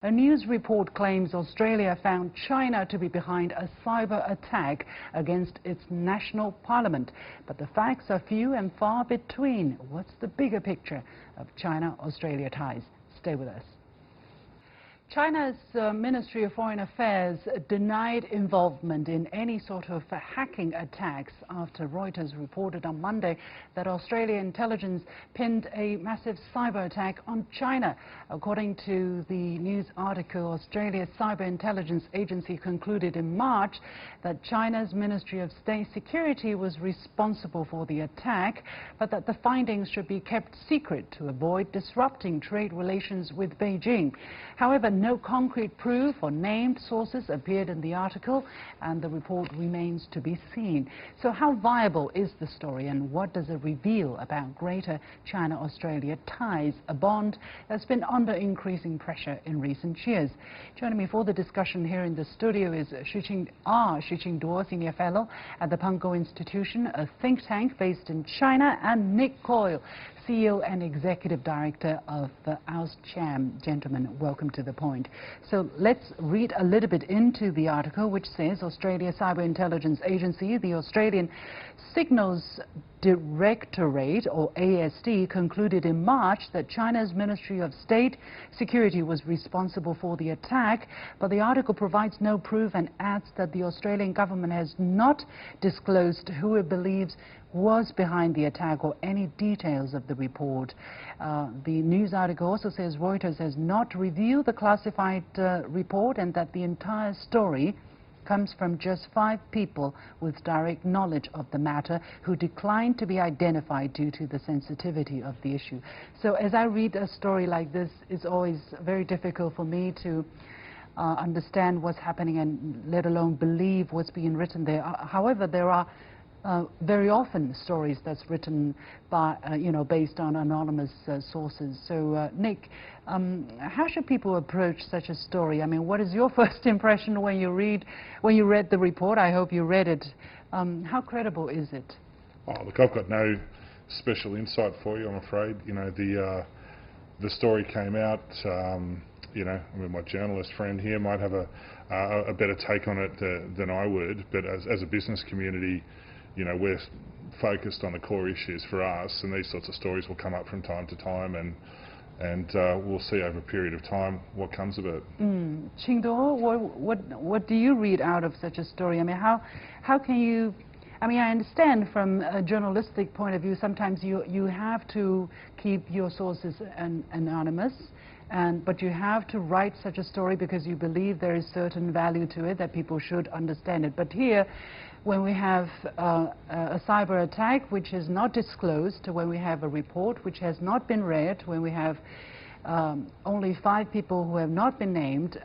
A news report claims Australia found China to be behind a cyber attack against its national parliament. But the facts are few and far between. What's the bigger picture of China-Australia ties? Stay with us. China's Ministry of Foreign Affairs denied involvement in any sort of hacking attacks after Reuters reported on Monday that Australian intelligence pinned a massive cyber attack on China. According to the news article, Australia's Cyber Intelligence Agency concluded in March that China's Ministry of State Security was responsible for the attack, but that the findings should be kept secret to avoid disrupting trade relations with Beijing. However, no concrete proof or named sources appeared in the article, and the report remains to be seen. So how viable is the story, and what does it reveal about greater China-Australia ties, a bond that's been under increasing pressure in recent years? Joining me for the discussion here in the studio is Qinduo, Senior Fellow at the Pangoal Institution, a think tank based in China, and Nick Coyle, CEO and Executive Director of AustCham. Gentlemen, welcome to the point. So let's read a little bit into the article, which says Australia Cyber Intelligence Agency, the Australian Signals Directorate, or ASD, concluded in March that China's Ministry of State Security was responsible for the attack, but the article provides no proof and adds that the Australian government has not disclosed who it believes was behind the attack or any details of the report. The news article also says Reuters has not reviewed the classified report, and that the entire story comes from just 5 people with direct knowledge of the matter who declined to be identified due to the sensitivity of the issue. So as I read a story like this, it's always very difficult for me to understand what's happening and let alone believe what's being written there. However, there are very often stories that's written by, based on anonymous sources. So, Nick, how should people approach such a story? I mean, what is your first impression when you read the report? I hope you read it. How credible is it? Oh, look, I've got no special insight for you, I'm afraid. You know, the story came out. I mean, my journalist friend here might have a better take on it than I would. But as a business community, we're focused on the core issues for us, and these sorts of stories will come up from time to time, and we'll see over a period of time what comes of it. Qinduo, what do you read out of such a story? I mean, how can you? I mean, I understand from a journalistic point of view, sometimes you have to keep your sources anonymous, but you have to write such a story because you believe there is certain value to it, that people should understand it. But here, when we have a cyber attack which is not disclosed, when we have a report which has not been read, when we have only 5 people who have not been named,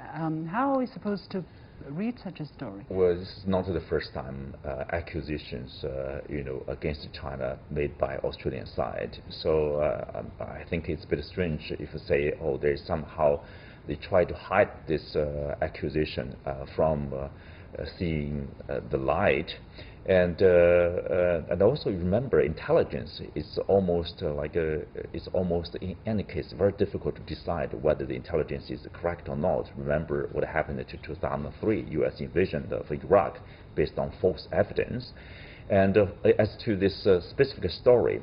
how are we supposed to read such a story? Well, this is not the first time accusations, against China made by Australian side. So I think it's a bit strange if you say, oh, there's somehow they try to hide this accusation from seeing the light. And also remember, intelligence is almost it's almost in any case very difficult to decide whether the intelligence is correct or not. Remember what happened to 2003 U.S. invasion of Iraq based on false evidence. And as to this specific story,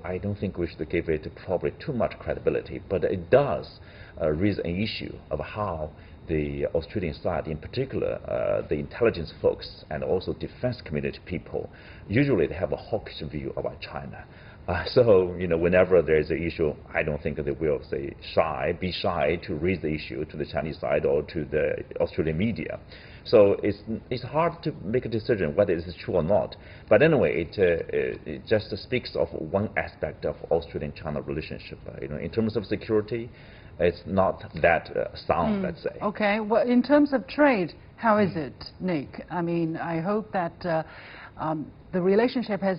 I don't think we should give it probably too much credibility, but it does raise an issue of how the Australian side, in particular, the intelligence folks and also defense community people, usually they have a hawkish view about China. So, whenever there is an issue, I don't think they will be shy to raise the issue to the Chinese side or to the Australian media. So it's hard to make a decision whether it is true or not. But anyway, it just speaks of one aspect of Australian-China relationship. In terms of security, it's not that sound, let's say. Okay. Well, in terms of trade, how is it, Nick? I mean, I hope that the relationship has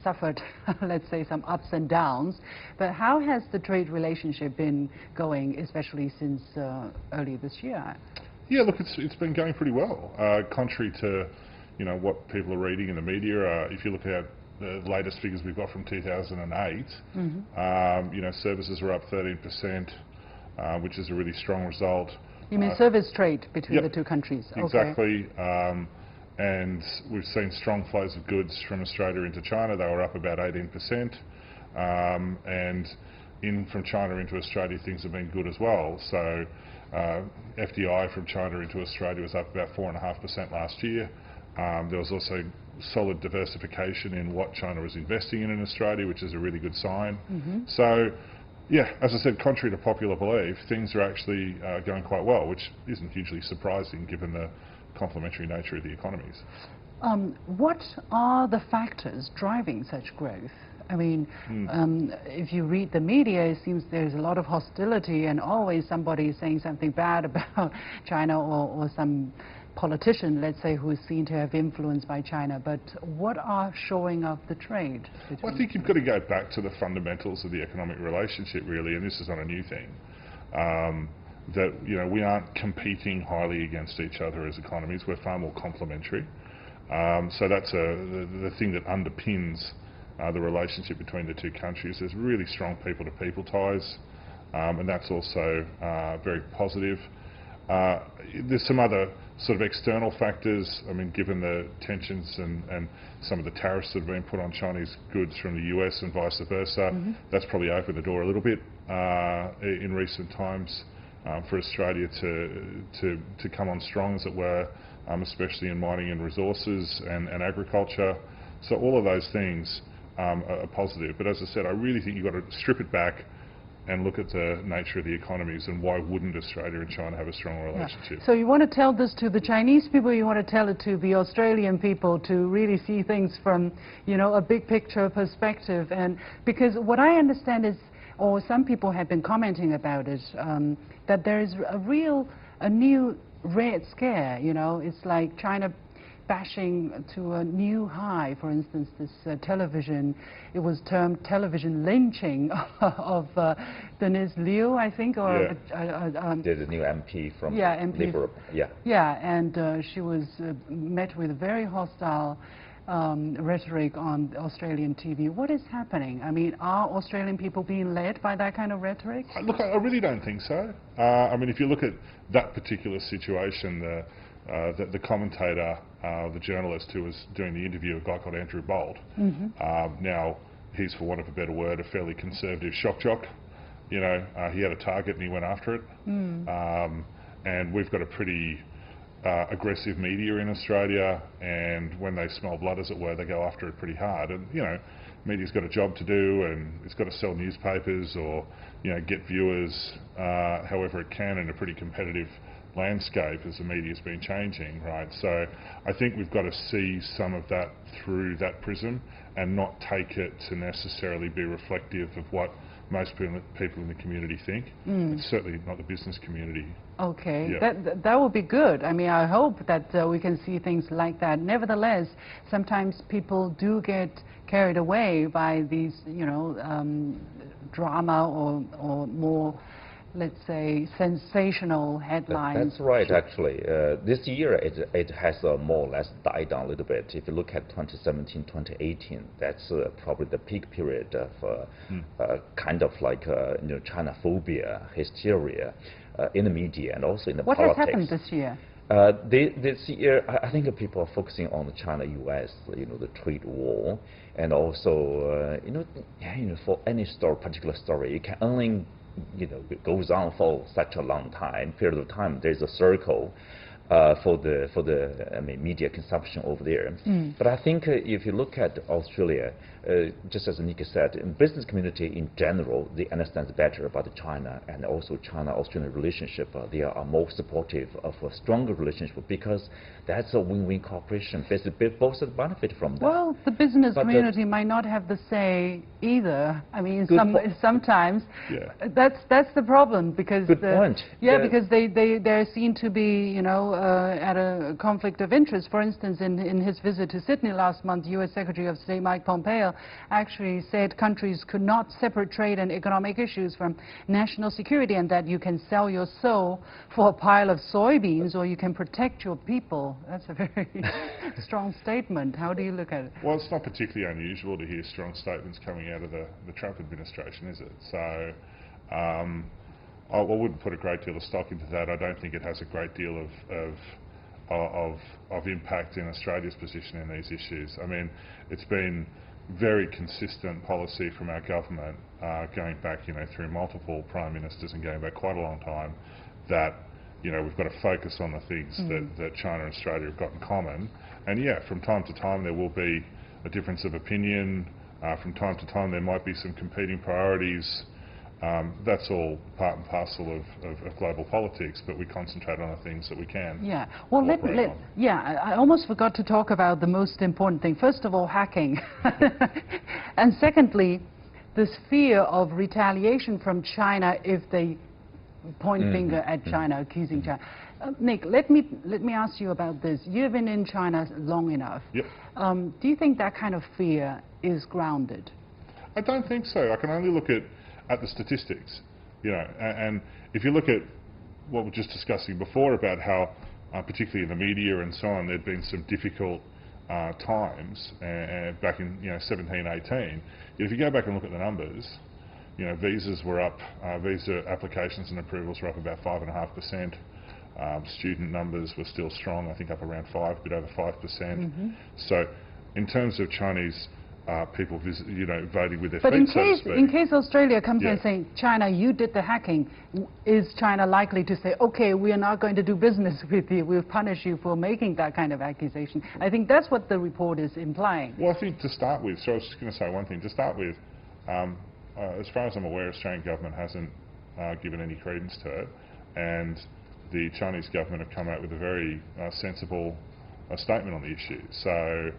suffered, let's say, some ups and downs. But how has the trade relationship been going, especially since early this year? Yeah, look, it's been going pretty well. Contrary to, what people are reading in the media, if you look at the latest figures we've got from 2008, services are up 13%, which is a really strong result. You mean service trade between Yep, the two countries? Exactly. And we've seen strong flows of goods from Australia into China. They were up about 18%. And from China into Australia, things have been good as well. So FDI from China into Australia was up about 4.5% last year. There was also solid diversification in what China was investing in Australia, which is a really good sign. So, yeah, as I said, contrary to popular belief, things are actually going quite well, which isn't hugely surprising given the complementary nature of the economies. What are the factors driving such growth? I mean, if you read the media, it seems there's a lot of hostility and always somebody is saying something bad about China or some politician, let's say, who is seen to have influenced by China. But what are showing up the trade? Well, I think you've got to go back to the fundamentals of the economic relationship, really, and this is not a new thing. That, you know, we aren't competing highly against each other as economies. We're far more complementary. So that's the thing that underpins the relationship between the two countries. There's really strong people-to-people ties, and that's also very positive. There's some other sort of external factors. I mean, given the tensions and some of the tariffs that have been put on Chinese goods from the US and vice versa, that's probably opened the door a little bit in recent times for Australia to come on strong, as it were, especially in mining and resources and agriculture. So all of those things are positive. But as I said, I really think you've got to strip it back and look at the nature of the economies and why wouldn't Australia and China have a strong relationship. So you want to tell this to the Chinese people, you want to tell it to the Australian people to really see things from, you know, a big picture perspective. And because what I understand is, or some people have been commenting about it, that there is a new red scare, you know. It's like China bashing to a new high. For instance, this television, it was termed television lynching of Denise Liu, I think, or there's a new MP from MP. Liberal. And she was met with very hostile rhetoric on Australian TV. What is happening? I mean, are Australian people being led by that kind of rhetoric? Look, I really don't think so. I mean, if you look at that particular situation, the commentator, the journalist who was doing the interview, a guy called Andrew Bolt. Now, he's, for want of a better word, a fairly conservative shock jock. You know, he had a target and he went after it. And we've got a pretty aggressive media in Australia, and when they smell blood, as it were, they go after it pretty hard. And, you know, media's got a job to do, and it's got to sell newspapers or, you know, get viewers however it can in a pretty competitive landscape as the media's been changing, right? So I think we've got to see some of that through that prism and not take it to necessarily be reflective of what most people in the community think. It's certainly not the business community. Okay, that would be good. I mean, I hope that we can see things like that. Nevertheless, sometimes people do get carried away by these, you know, drama or more, let's say, sensational headlines. That's right, actually. This year, it has more or less died down a little bit. If you look at 2017, 2018, that's probably the peak period of kind of like you know, China phobia, hysteria in the media and also in the politics. What has happened this year? This year, I think people are focusing on the China-US, you know, the trade war, and also, you know, for any particular story, it can only, you know, it goes on for such a long period of time. There's a circle for the I mean, media consumption over there. But I think if you look at Australia, just as Nika said, in business community in general, they understand better about China and also China-Australian relationship. They are more supportive of a stronger relationship because that's a win-win cooperation. Both benefit from that. Well, the business community might not have the say either. I mean, sometimes that's the problem because because they're seen to be, you know, at a conflict of interest. For instance, in his visit to Sydney last month, U.S. Secretary of State Mike Pompeo actually said countries could not separate trade and economic issues from national security, and that you can sell your soul for a pile of soybeans or you can protect your people. That's a very strong statement. How do you look at it? Well, it's not particularly unusual to hear strong statements coming out of the Trump administration, is it? So I wouldn't put a great deal of stock into that. I don't think it has a great deal of impact in Australia's position in these issues. I mean, it's been very consistent policy from our government, going back, through multiple prime ministers and going back quite a long time, that we've got to focus on the things that China and Australia have got in common. And yeah, from time to time there will be a difference of opinion. From time to time there might be some competing priorities. That's all part and parcel of global politics, but we concentrate on the things that we can. Yeah. Well, I almost forgot to talk about the most important thing. First of all, hacking. And secondly, this fear of retaliation from China if they point finger at China, accusing China. Nick, let me ask you about this. You've been in China long enough. Yep. Do you think that kind of fear is grounded? I don't think so. I can only look at the statistics, and if you look at what we were just discussing before about how, particularly in the media and so on, there'd been some difficult times back in 17, 18. If you go back and look at the numbers, visas were up, visa applications and approvals were up about 5.5%. Student numbers were still strong, I think up around a bit over 5%. So in terms of Chinese people voting with their feet, in case Australia comes in saying, China, you did the hacking, is China likely to say, okay, we are not going to do business with you, we'll punish you for making that kind of accusation? I think that's what the report is implying. Well, I think to start with, so I was just going to say one thing, to start with, as far as I'm aware, Australian government hasn't given any credence to it, and the Chinese government have come out with a very sensible statement on the issue. So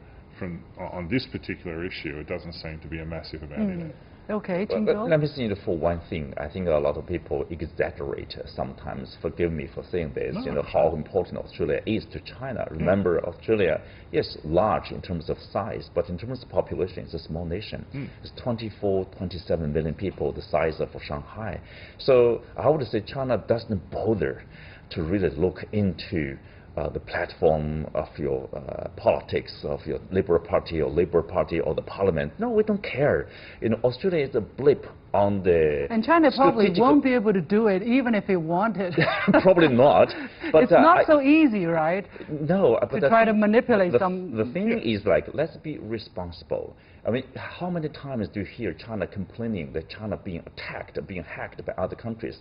on this particular issue, it doesn't seem to be a massive amount in it. Okay, Qinduo? Let me say for one thing, I think a lot of people exaggerate sometimes. Forgive me for saying this. How important Australia is to China. Remember, Australia is large in terms of size, but in terms of population, it's a small nation. It's 24, 27 million people, the size of Shanghai. So I would say China doesn't bother to really look into the platform of your politics, of your Liberal Party or Labour Party or the Parliament. No, we don't care. Australia is a blip on the... And China probably won't be able to do it even if it wanted. Probably not. But it's not so easy, right? No. But to try to manipulate some... The thing is, let's be responsible. I mean, how many times do you hear China complaining that China being attacked, being hacked by other countries?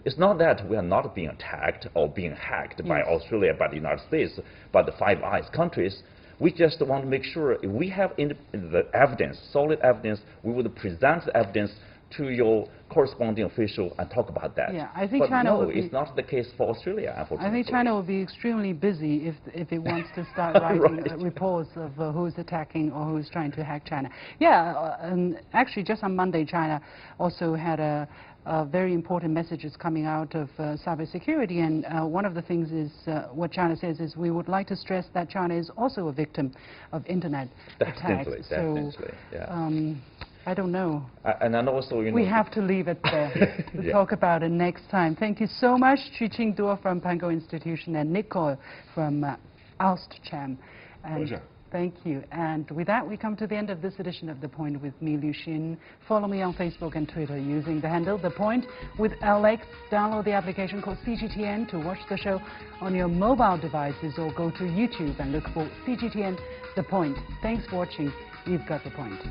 It's not that we are not being attacked or being hacked by Australia, by the United States, by the Five Eyes countries. We just want to make sure if we have the evidence, solid evidence, we would present the evidence to your corresponding official and talk about that. Yeah, I think but China no, it's not the case for Australia, unfortunately. I think China will be extremely busy if it wants to start writing reports of who's attacking or who's trying to hack China. Yeah, actually just on Monday, China also had a very important messages coming out of cybersecurity, and one of the things is what China says is we would like to stress that China is also a victim of internet attacks. Definitely, yeah. I don't know. And then also, we have to leave it there. We'll talk about it next time. Thank you so much, Qinduo from Pangoal Institution and Nick Coyle from AustCham. Pleasure. Thank you. And with that, we come to the end of this edition of The Point with me, Liu Xin. Follow me on Facebook and Twitter using the handle The Point with LX. Download the application called CGTN to watch the show on your mobile devices, or go to YouTube and look for CGTN The Point. Thanks for watching. You've got The Point.